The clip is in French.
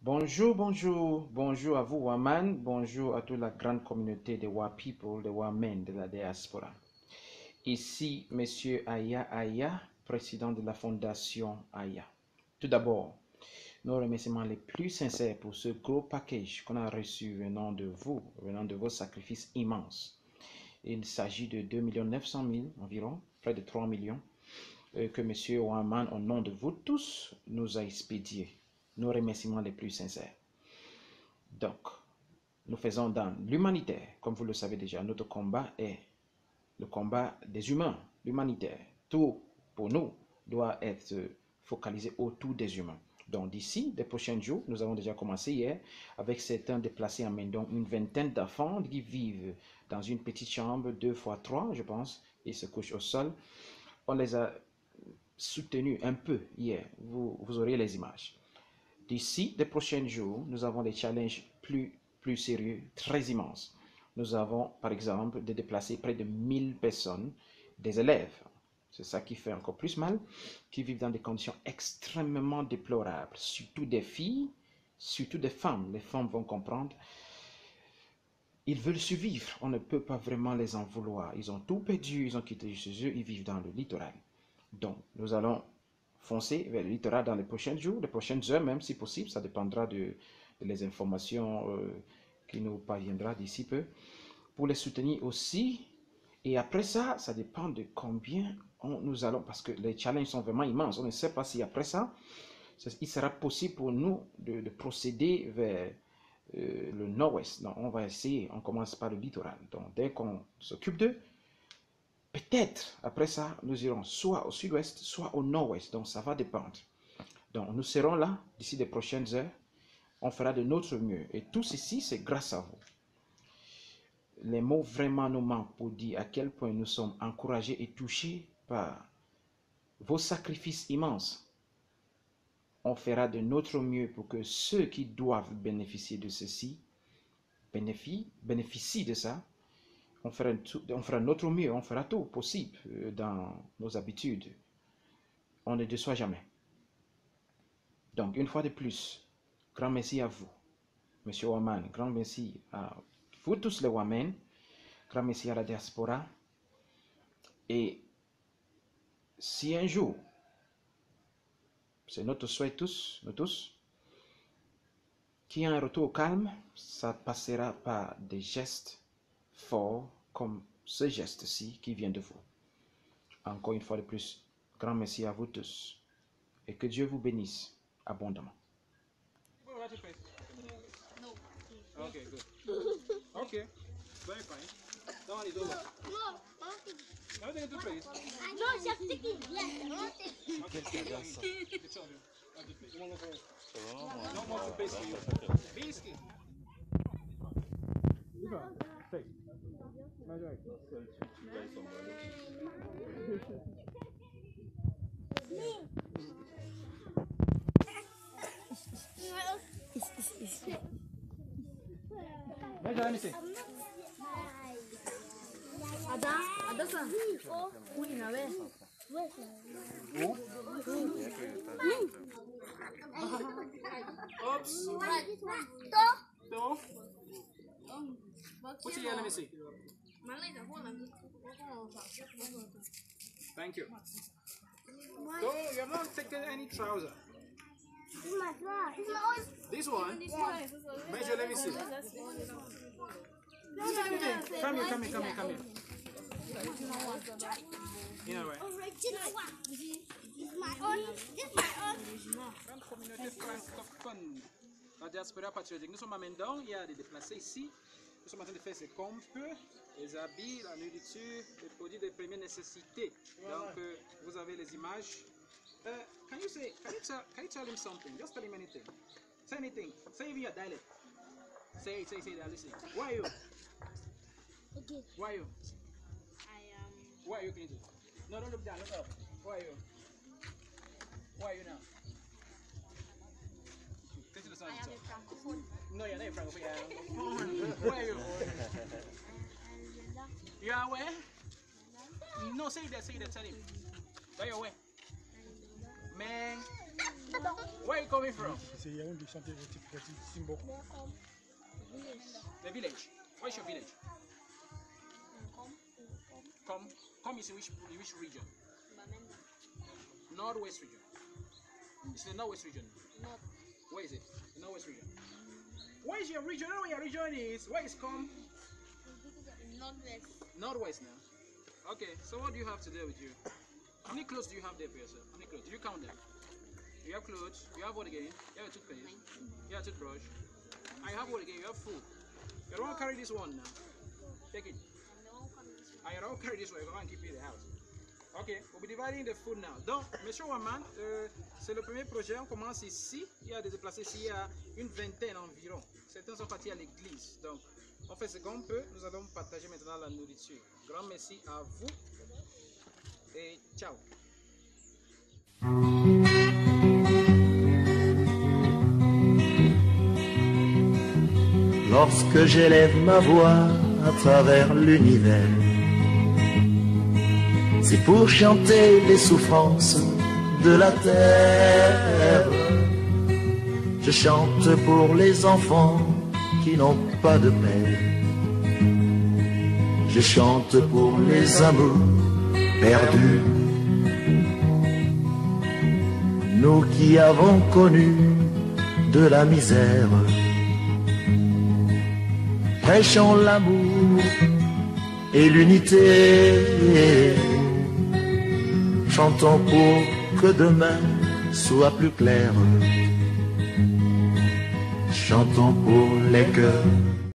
Bonjour, bonjour, bonjour à vous, Waman, bonjour à toute la grande communauté des Wa People, des Wamen de la diaspora. Ici, Monsieur Aya Aya, président de la Fondation Aya. Tout d'abord, nos remerciements les plus sincères pour ce gros package qu'on a reçu venant de vous, venant de vos sacrifices immenses. Il s'agit de 2 900 000 environ, près de 3 millions, que Monsieur Waman, au nom de vous tous, nous a expédiés. Nos remerciements les plus sincères. Donc, nous faisons dans l'humanitaire, comme vous le savez déjà, notre combat est le combat des humains, l'humanitaire. Tout, pour nous, doit être focalisé autour des humains. Donc, d'ici les prochains jours, nous avons déjà commencé hier avec certains déplacés en Mendon, une vingtaine d'enfants qui vivent dans une petite chambre, 2 x 3, je pense, et se couchent au sol. On les a soutenus un peu hier. Vous aurez les images. D'ici les prochains jours, nous avons des challenges plus sérieux, très immenses. Nous avons, par exemple, de déplacer près de 1000 personnes, des élèves. C'est ça qui fait encore plus mal, qui vivent dans des conditions extrêmement déplorables, surtout des filles, surtout des femmes. Les femmes vont comprendre. Ils veulent survivre. On ne peut pas vraiment les en vouloir. Ils ont tout perdu, ils ont quitté chez eux, ils vivent dans le littoral. Donc, nous allons foncer vers le littoral dans les prochains jours, les prochaines heures même, si possible. Ça dépendra de les informations qui nous parviendra d'ici peu. Pour les soutenir aussi. Et après ça, ça dépend de combien nous allons, parce que les challenges sont vraiment immenses. On ne sait pas si après ça, il sera possible pour nous de procéder vers le nord-ouest. Donc, on va essayer, on commence par le littoral. Donc, dès qu'on s'occupe d'eux, peut-être, après ça, nous irons soit au sud-ouest, soit au nord-ouest. Donc, ça va dépendre. Donc, nous serons là d'ici les prochaines heures. On fera de notre mieux. Et tout ceci, c'est grâce à vous. Les mots vraiment nous manquent pour dire à quel point nous sommes encouragés et touchés par vos sacrifices immenses. On fera de notre mieux pour que ceux qui doivent bénéficier de ceci bénéficient de ça. On fera notre mieux, on fera tout possible dans nos habitudes. On ne déçoit jamais. Donc, une fois de plus, grand merci à vous, Monsieur Waman. Grand merci à vous tous les Wamen. Grand merci à la diaspora. Et si un jour, c'est notre souhait tous, nous tous, qu'il y ait un retour au calme, ça passera par des gestes forts comme ce geste-ci qui vient de vous. Encore une fois de plus, grand merci à vous tous et que Dieu vous bénisse abondamment. Okay, good. Okay, very fine. That one is over. Everything into place. No, just sticky. Yes. Okay, the children. No more toothpaste for you. Biscuit. Take. Measure it. Measure, let me see. Ada san. Uni na we. Oops. Two. Put it here, let me see. Thank you. So, you have not taken any trouser. This one? Measure, let me see. Come here. You know, right? Grande communauté francophone, la diaspora patriotique. Nous sommes à Mendon, il y a des déplacés ici. Nous sommes en train de faire ce qu'on peut, les habits, la nourriture, les produits de première nécessité. Donc, vous avez les images. Can you tell him something? Just tell him anything. Say anything. Say even your dialect. Say that. Listen. Where are you? Okay. Where are you? I am. Where are you, Clinton? No, don't look down. Look up. Where are you? Where are you now? This is the I am a francophone. No, you're not a francophone. Where are you? You are where? No, say that. Tell him. Where you where? Man. Where are you coming from? C'est Yaoundé, chanter rectificatif, Simbo. The village. Where's your village? Come is in which region? Northwest region. It's in the northwest region. Where is it? The northwest region. Where is your region? I don't know where your region is. Where is come? Northwest. Northwest now. Okay, so what do you have today with you? How many clothes do you have there for yourself? How many clothes? Do you count them? You have clothes. You have what again? You have a toothpaste. You have a toothbrush. I have what again? You have food. You don't carry this one now. Take it. I don't carry this one. You don't keep it in the house. Ok, we'll be dividing the food now. Donc, Monsieur Waman, c'est le premier projet. On commence ici. Il y a des déplacés ici. Il y a une vingtaine environ. Certains sont partis à l'église. Donc, on fait ce qu'on peut. Nous allons partager maintenant la nourriture. Grand merci à vous. Et ciao. Lorsque j'élève ma voix à travers l'univers, c'est pour chanter les souffrances de la terre. Je chante pour les enfants qui n'ont pas de père. Je chante pour les amours perdus. Nous qui avons connu de la misère, prêchons l'amour et l'unité. Chantons pour que demain soit plus clair. Chantons pour les cœurs